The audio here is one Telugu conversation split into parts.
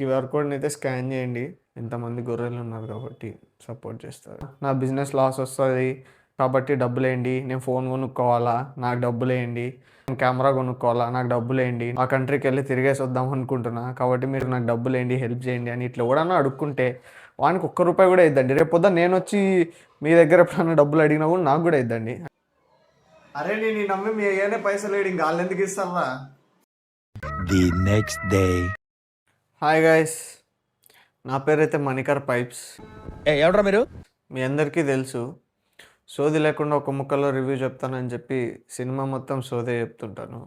క్యూఆర్ కోడ్ని అయితే స్కాన్ చేయండి. ఇంతమంది గొర్రెలు ఉన్నారు కాబట్టి సపోర్ట్ చేస్తారు. నా బిజినెస్ లాస్ వస్తుంది కాబట్టి డబ్బులేయండి. నేను ఫోన్ కొనుక్కోవాలా, నాకు డబ్బులేయండి. నేను కెమెరా కొనుక్కోవాలా, నాకు డబ్బులేయండి. ఆ కంట్రీకి వెళ్ళి తిరిగేసి వద్దాం అనుకుంటున్నా కాబట్టి మీరు నాకు డబ్బులేయండి, హెల్ప్ చేయండి అని ఇట్లా ఎవడన్నా అడుక్కుంటే వానికి ₹1 కూడా ఇద్దండి. రేపు పొద్దున్న నేను వచ్చి మీ దగ్గర ఎప్పుడన్నా డబ్బులు అడిగినా కూడా నాకు కూడా ఇద్దండి. అరే నేను నమ్మి మీ అయ్యానే పైసలు వేడి ఇంకా వాళ్ళు ఎందుకు ఇస్తారా? The next day. Hi guys, నా పేరైతే మణికర్ పైప్స్. ఎవడ్రా మీరు? మీ అందరికీ తెలుసు సోది లేకుండా ఒక ముక్కలో రివ్యూ చెప్తానని చెప్పి సినిమా మొత్తం సోదే చెప్తుంటాను.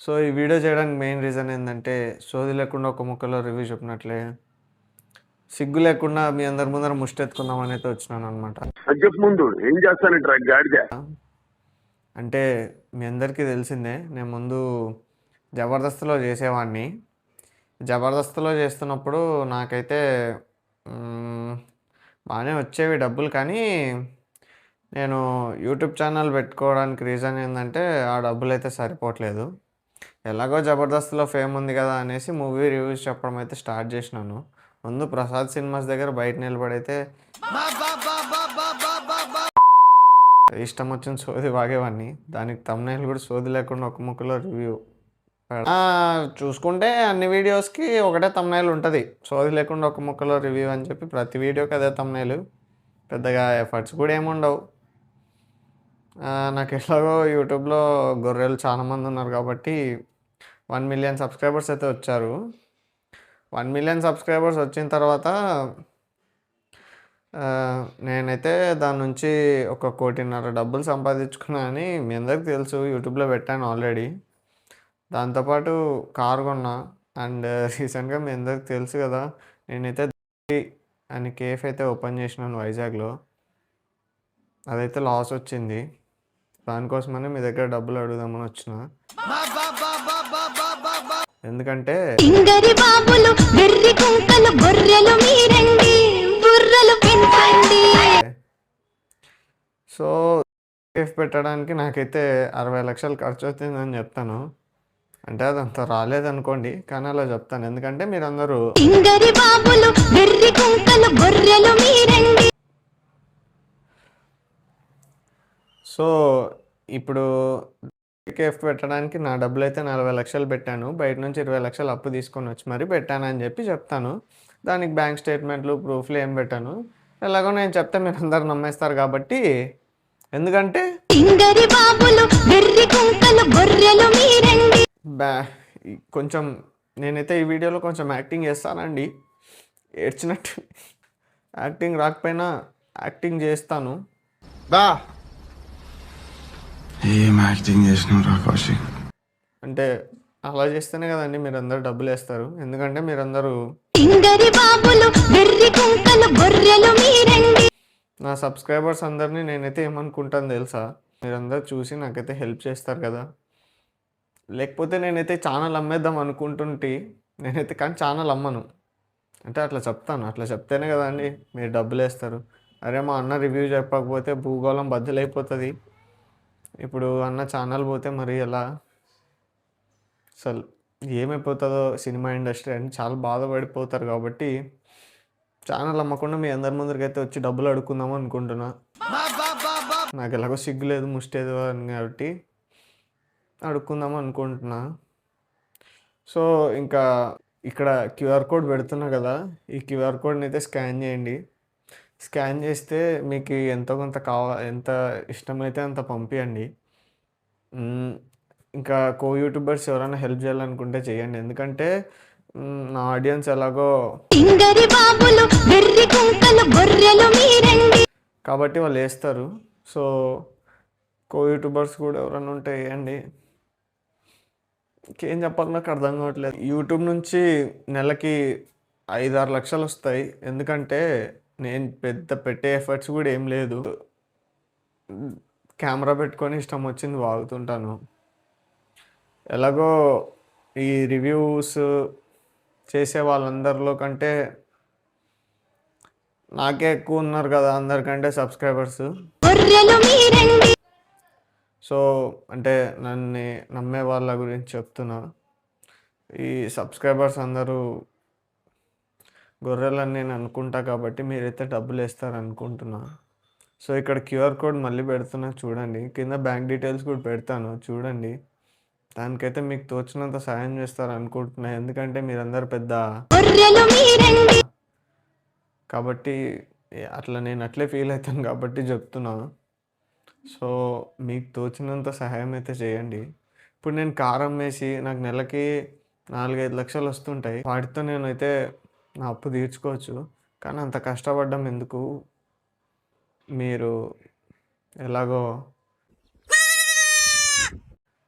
సో ఈ వీడియో చేయడానికి మెయిన్ రీజన్ ఏంటంటే సోది లేకుండా ఒక ముక్కలో రివ్యూ చెప్పినట్లే సిగ్గు లేకుండా మీ అందరి ముందర ముష్టెత్తుకుందామని అయితే వచ్చినాను అనమాట. ముందు ఏం చేస్తానంటే అంటే మీ అందరికీ తెలిసిందే, నేను ముందు జబర్దస్త్లో చేసేవాడిని. జబర్దస్త్లో చేస్తున్నప్పుడు నాకైతే బాగానే వచ్చేవి డబ్బులు, కానీ నేను యూట్యూబ్ ఛానల్ పెట్టుకోవడానికి రీజన్ ఏంటంటే ఆ డబ్బులు అయితే సరిపోవట్లేదు. ఎలాగో జబర్దస్త్లో ఫేమ్ ఉంది కదా అనేసి మూవీ రివ్యూస్ చెప్పడం అయితే స్టార్ట్ చేసినాను. ముందు ప్రసాద్ సినిమాస్ దగ్గర బయట నిలబడైతే ఇష్టం వచ్చిన సోది వాగేవాడిని. దానికి తమ్నైల్ కూడా సోది లేకుండా ఒక ముక్కలో రివ్యూ చూసుకుంటే అన్ని వీడియోస్కి ఒకటే తమ్నైల్ ఉంటుంది, సోది లేకుండా ఒక ముక్కలో రివ్యూ అని చెప్పి. ప్రతి వీడియోకి అదే తమ్నైల్, పెద్దగా ఎఫర్ట్స్ కూడా ఏముండవు. నాకు ఎలాగో యూట్యూబ్లో గొర్రెలు చాలామంది ఉన్నారు కాబట్టి 1 మిలియన్ సబ్స్క్రైబర్స్ అయితే వచ్చారు. 1 మిలియన్ సబ్స్క్రైబర్స్ వచ్చిన తర్వాత నేనైతే దాని నుంచి $1.5 కోటి డబ్బులు సంపాదించుకున్నా అని మీ అందరికీ తెలుసు. యూట్యూబ్లో పెట్టాను ఆల్రెడీ. దాంతోపాటు కారు కొన్నా. అండ్ రీసెంట్గా మీ అందరికి తెలుసు కదా, నేనైతే అని కేఫ్ అయితే ఓపెన్ చేసినాను వైజాగ్లో. అదైతే లాస్ వచ్చింది. దానికోసమని మీ దగ్గర డబ్బులు అడుగుదామని వచ్చిన. ఎందుకంటే సో కేఫ్ పెట్టడానికి నాకైతే 60 లక్షలు ఖర్చు అవుతుందని చెప్తాను. అంటే అదంతా రాలేదనుకోండి, కానీ అలా చెప్తాను. ఎందుకంటే మీరందరూ సో ఇప్పుడు కేఫ్ పెట్టడానికి నా డబ్బులు అయితే 40 లక్షలు పెట్టాను. బయట నుంచి 20 లక్షలు అప్పు తీసుకొని వచ్చి మరీ పెట్టానని చెప్పి చెప్తాను. దానికి బ్యాంక్ స్టేట్మెంట్లు, ప్రూఫ్లు ఏం పెట్టాను. ఎలాగో నేను చెప్తే మీరు అందరు నమ్మేస్తారు కాబట్టి. ఎందుకంటే కొంచెం నేనైతే ఈ వీడియోలో కొంచెం యాక్టింగ్ చేస్తానండి. ఏడ్చినట్టు యాక్టింగ్ రాకపోయినా యాక్టింగ్ చేస్తాను. ఏం యాక్టింగ్ చేసినావు కౌశిక్? అంటే అలా చేస్తేనే కదండి మీరు అందరు డబ్బులు వేస్తారు. ఎందుకంటే మీరందరూ నా సబ్స్క్రైబర్స్ అందరినీ నేనైతే ఏమనుకుంటాను తెలుసా, మీరందరూ చూసి నాకైతే హెల్ప్ చేస్తారు కదా. లేకపోతే నేనైతే ఛానల్ అమ్మేద్దాం అనుకుంటుంటే నేనైతే, కానీ ఛానల్ అమ్మను. అంటే అట్లా చెప్తాను, అట్లా చెప్తేనే కదా అండి మీరు డబ్బులు వేస్తారు. అరే మా అన్న రివ్యూ చెప్పకపోతే భూగోళం బద్దలైపోతుంది. ఇప్పుడు అన్న ఛానల్ పోతే మరి ఎలా, అసలు ఏమైపోతుందో సినిమా ఇండస్ట్రీ అని చాలా బాధపడిపోతారు. కాబట్టి ఛానల్ అమ్మకుండా మీ అందరి ముందరికైతే వచ్చి డబ్బులు అడుక్కుందాము అనుకుంటున్నా. నాకు ఎలాగో సిగ్గు లేదు, ముష్టేదు అని కాబట్టి అడుక్కుందాము అనుకుంటున్నా. సో ఇంకా ఇక్కడ క్యూఆర్ కోడ్ పెడుతున్నా కదా, ఈ క్యూఆర్ కోడ్ని అయితే స్కాన్ చేయండి. స్కాన్ చేస్తే మీకు ఎంతో కొంత ఎంత ఇష్టమైతే అంత పంపించండి. ఇంకా యూట్యూబర్స్ ఎవరైనా హెల్ప్ చేయాలనుకుంటే చేయండి. ఎందుకంటే నా ఆడియన్స్ ఎలాగో కాబట్టి వాళ్ళు వేస్తారు. సో యూట్యూబర్స్ కూడా ఎవరైనా ఉంటే వేయండి. ఇంకేం చెప్పాలి నాకు అర్థం కావట్లేదు. యూట్యూబ్ నుంచి నెలకి 5-6 లక్షలు వస్తాయి. ఎందుకంటే నేను పెద్ద పెట్టే ఎఫర్ట్స్ కూడా ఏం లేదు. కెమెరా పెట్టుకొని ఇష్టం వచ్చింది వాగుతుంటాను. ఎలాగో ఈ రివ్యూస్ చేసే వాళ్ళందరిలో కంటే నాకే ఎక్కువ ఉన్నారు కదా అందరికంటే సబ్స్క్రైబర్స్. సో అంటే నన్ను నమ్మే వాళ్ళ గురించి చెప్తున్నా. ఈ సబ్స్క్రైబర్స్ అందరూ గొర్రెలని నేను అనుకుంటా కాబట్టి మీరైతే డబ్బులు వేస్తారు అనుకుంటున్నా. సో ఇక్కడ క్యూఆర్ కోడ్ మళ్ళీ పెడుతున్నా చూడండి, కింద బ్యాంక్ డీటెయిల్స్ కూడా పెడతాను చూడండి. దానికైతే మీకు తోచినంత సాయం చేస్తారు అనుకుంటున్నా, ఎందుకంటే మీరందరూ పెద్ద కాబట్టి అట్లా నేను అట్లే ఫీల్ అవుతాను కాబట్టి చెప్తున్నా. సో మీకు తోచినంత సహాయం అయితే చేయండి. ఇప్పుడు నేను కారం వేసి నాకు నెలకి 4-5 లక్షలు వస్తుంటాయి, వాటితో నేనైతే నా అప్పు తీర్చుకోవచ్చు. కానీ అంత కష్టపడ్డం ఎందుకు, మీరు ఎలాగో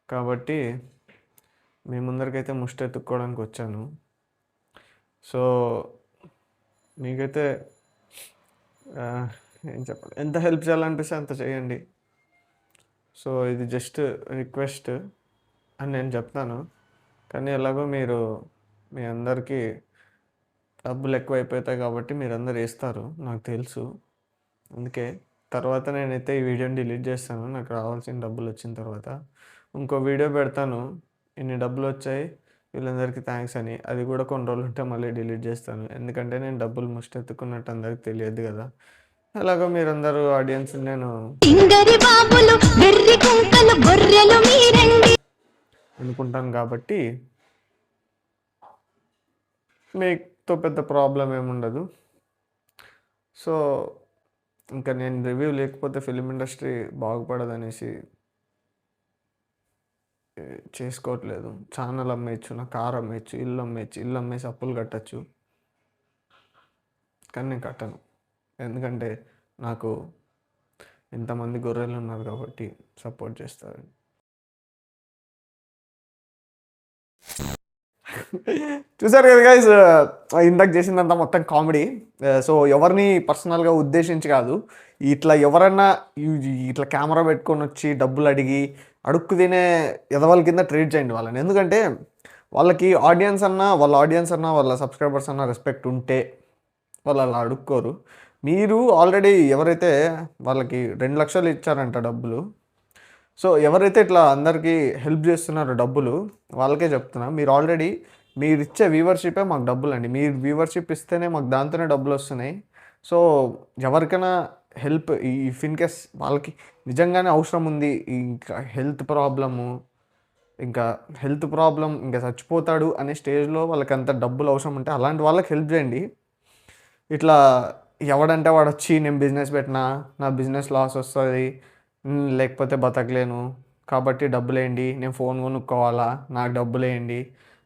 కాబట్టి మీ ముందరికైతే ముష్టి ఎత్తుక్కోవడానికి వచ్చాను. సో మీకైతే ఏం చెప్పాలి, ఎంత హెల్ప్ చేయాలనిపిస్తే అంత చేయండి. సో ఇది జస్ట్ రిక్వెస్ట్ అని నేను చెప్తాను, కానీ ఎలాగో మీరు మీ అందరికీ డబ్బులు ఎక్కువ అయిపోతాయి కాబట్టి మీరందరూ వేస్తారు నాకు తెలుసు. అందుకే తర్వాత నేనైతే ఈ వీడియోని డిలీట్ చేస్తాను, నాకు రావాల్సిన డబ్బులు వచ్చిన తర్వాత ఇంకో వీడియో పెడతాను, ఇన్ని డబ్బులు వచ్చాయి వీళ్ళందరికీ థ్యాంక్స్ అని. అది కూడా కొన్ని రోజులు ఉంటే మళ్ళీ డిలీట్ చేస్తాను, ఎందుకంటే నేను డబ్బులు ముష్టెత్తుకున్నట్టు అందరికి తెలియదు కదా. అలాగో మీరందరూ ఆడియన్స్ నేను అనుకుంటాను కాబట్టి మీతో పెద్ద ప్రాబ్లం ఏముండదు. సో ఇంకా నేను రివ్యూ లేకపోతే ఫిలిం ఇండస్ట్రీ బాగుపడదనేసి చేసుకోవట్లేదు. ఛానల్ అమ్మేయచ్చు, నా కార్ అమ్మేయచ్చు, ఇల్లు అమ్మేయచ్చు, ఇల్లు అమ్మేసి అప్పులు కట్టచ్చు, కానీ నేను కట్టను, ఎందుకంటే నాకు ఇంతమంది గొర్రెలు ఉన్నారు కాబట్టి సపోర్ట్ చేస్తారు. చూసారు కదా గైస్, ఇందాక చేసిందంతా మొత్తం కామెడీ. సో ఎవరిని పర్సనల్గా ఉద్దేశించి కాదు, ఇట్లా ఎవరన్నా ఇట్లా కెమెరా పెట్టుకొని వచ్చి డబ్బులు అడుక్కు తినే ఎదవాళ్ళ కింద ట్రీట్ చేయండి వాళ్ళని. ఎందుకంటే వాళ్ళకి ఆడియన్స్ అన్నా వాళ్ళ సబ్స్క్రైబర్స్ అన్నా రెస్పెక్ట్ ఉంటే వాళ్ళు అలా అడుక్కోరు. మీరు ఆల్రెడీ ఎవరైతే వాళ్ళకి 2 లక్షలు ఇచ్చారంట డబ్బులు, సో ఎవరైతే ఇట్లా అందరికీ హెల్ప్ చేస్తున్నారో డబ్బులు వాళ్ళకే చెప్తున్నా, మీరు ఆల్రెడీ మీరు ఇచ్చే వ్యూవర్షిపే మాకు డబ్బులు అండి. మీరు వ్యూవర్షిప్ ఇస్తేనే మాకు దాంతోనే డబ్బులు వస్తున్నాయి. సో ఎవరికైనా హెల్ప్ ఇఫ్ ఇన్ కేస్ వాళ్ళకి నిజంగానే అవసరం ఉంది, ఇంకా హెల్త్ ప్రాబ్లం ఇంకా చచ్చిపోతాడు అనే స్టేజ్లో వాళ్ళకి అంత డబ్బులు అవసరం ఉంటే అలాంటి వాళ్ళకి హెల్ప్ చేయండి. ఇట్లా ఎవడంటే వాడు వచ్చి నేను బిజినెస్ పెట్టినా నా బిజినెస్ లాస్ వస్తుంది, లేకపోతే బతకలేను కాబట్టి డబ్బులు వేయండి, నేను ఫోన్ కొనుక్కోవాలా నాకు డబ్బులు వేయండి,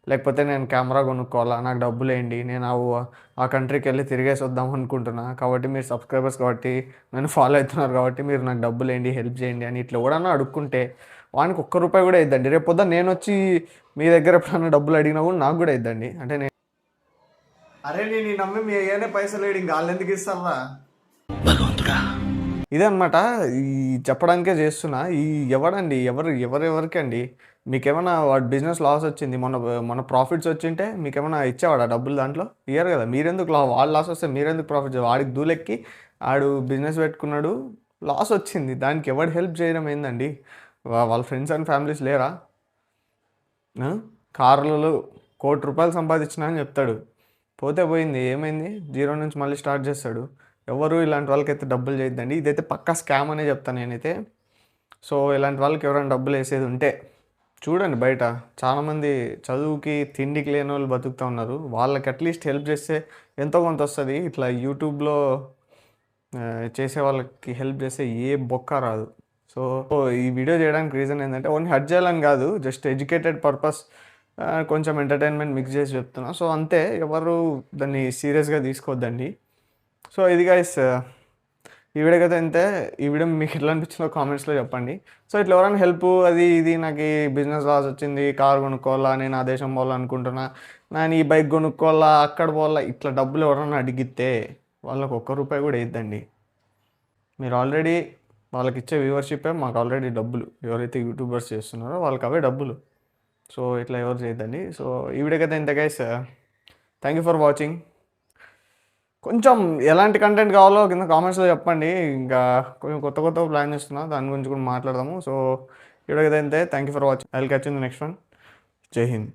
లేకపోతే నేను కెమెరా కొనుక్కోవాలా నాకు డబ్బులు వేయండి, నేను ఆ కంట్రీకి వెళ్ళి తిరిగేసి వద్దాం అనుకుంటున్నా కాబట్టి మీరు సబ్స్క్రైబర్స్ కాబట్టి నన్ను ఫాలో అవుతున్నారు కాబట్టి మీరు నాకు డబ్బులు వేయండి, హెల్ప్ చేయండి అని ఇట్లా ఎవడన్నా అడుక్కుంటే వానికి ₹1 కూడా ఇద్దండి. రేపు పొద్దున నేను వచ్చి మీ దగ్గర ఎప్పుడన్నా డబ్బులు అడిగినా కూడా నాకు కూడా ఇద్దండి. అంటే నేను నేను నమ్మి మీ అయ్యానే పైసలు వేయడం ఇంకా వాళ్ళు ఎందుకు ఇస్తారా ఇదనమాట. ఈ చెప్పడానికే చేస్తున్నా. ఈ ఎవరండి ఎవరెవరికండి మీకేమైనా వాడు బిజినెస్ లాస్ వచ్చింది, మన ప్రాఫిట్స్ వచ్చింటే మీకేమైనా ఇచ్చేవాడు ఆ డబ్బులు దాంట్లో ఇయ్యరు కదా. మీరెందుకు వాళ్ళు లాస్ వస్తే మీరెందుకు ప్రాఫిట్, వాడికి దూలెక్కి ఆడు బిజినెస్ పెట్టుకున్నాడు లాస్ వచ్చింది, దానికి ఎవడు హెల్ప్ చేయడం ఏందండి. వాళ్ళ ఫ్రెండ్స్ అండ్ ఫ్యామిలీస్ లేరా? కార్లలో ₹1,00,00,000 సంపాదించినా అని చెప్తాడు, పోతే పోయింది, ఏమైంది, 0 నుంచి మళ్ళీ స్టార్ట్ చేస్తాడు. ఎవరు ఇలాంటి వాళ్ళకైతే డబ్బులు చేయొద్దండి, ఇదైతే పక్కా స్కామ్ అనే చెప్తాను నేనైతే. సో ఇలాంటి వాళ్ళకి ఎవరైనా డబ్బులు వేసేది ఉంటే చూడండి, బయట చాలామంది చదువుకి తిండికి లేని వాళ్ళు బతుకుతూ ఉన్నారు, వాళ్ళకి అట్లీస్ట్ హెల్ప్ చేస్తే ఎంతో కొంత వస్తుంది. ఇట్లా యూట్యూబ్లో చేసే వాళ్ళకి హెల్ప్ చేస్తే ఏ బొక్క రాదు. సో ఈ వీడియో చేయడానికి రీజన్ ఏంటంటే ఓన్లీ హర్ట్ చేయాలని కాదు, జస్ట్ ఎడ్యుకేటెడ్ పర్పస్, కొంచెం ఎంటర్టైన్మెంట్ మిక్స్ చేసి చెప్తున్నా. సో అంతే, ఎవరు దాన్ని సీరియస్గా తీసుకోవద్దండి. సో ఇది గైస్ ఈ వీడియోకి అయితే అంతే. ఈ వీడియో మీకు ఎట్లా అనిపించిందో కామెంట్స్లో చెప్పండి. సో ఇట్లా ఎవరైనా హెల్ప్ అది ఇది నాకు బిజినెస్ లాస్ వచ్చింది, కార్ కొనుక్కోవాలా, నేను ఆ దేశం పోవాలనుకుంటున్నా, నేను ఈ బైక్ కొనుక్కోవాలా, అక్కడ పోవాలా, ఇట్లా డబ్బులు ఎవరైనా అడిగితే వాళ్ళకి ₹1 కూడా వేయద్దండి. మీరు ఆల్రెడీ వాళ్ళకి ఇచ్చే వ్యూవర్షిప్పే మాకు ఆల్రెడీ డబ్బులు, ఎవరైతే యూట్యూబర్స్ చేస్తున్నారో వాళ్ళకి అవే డబ్బులు. సో ఇట్లా ఎవరు చేయద్దండి. సో ఈ వీడియోకి అయితే ఇంత guys, thank you for watching. కొంచెం ఎలాంటి కంటెంట్ కావాలో కింద కామెంట్స్లో చెప్పండి, ఇంకా కొంచెం కొత్త ప్లాన్ చేస్తున్నా, దాని గురించి కూడా మాట్లాడదాము. సో ఈ వీడియోకి అయితే thank you for watching. I will catch you in the next one. జై హింద్.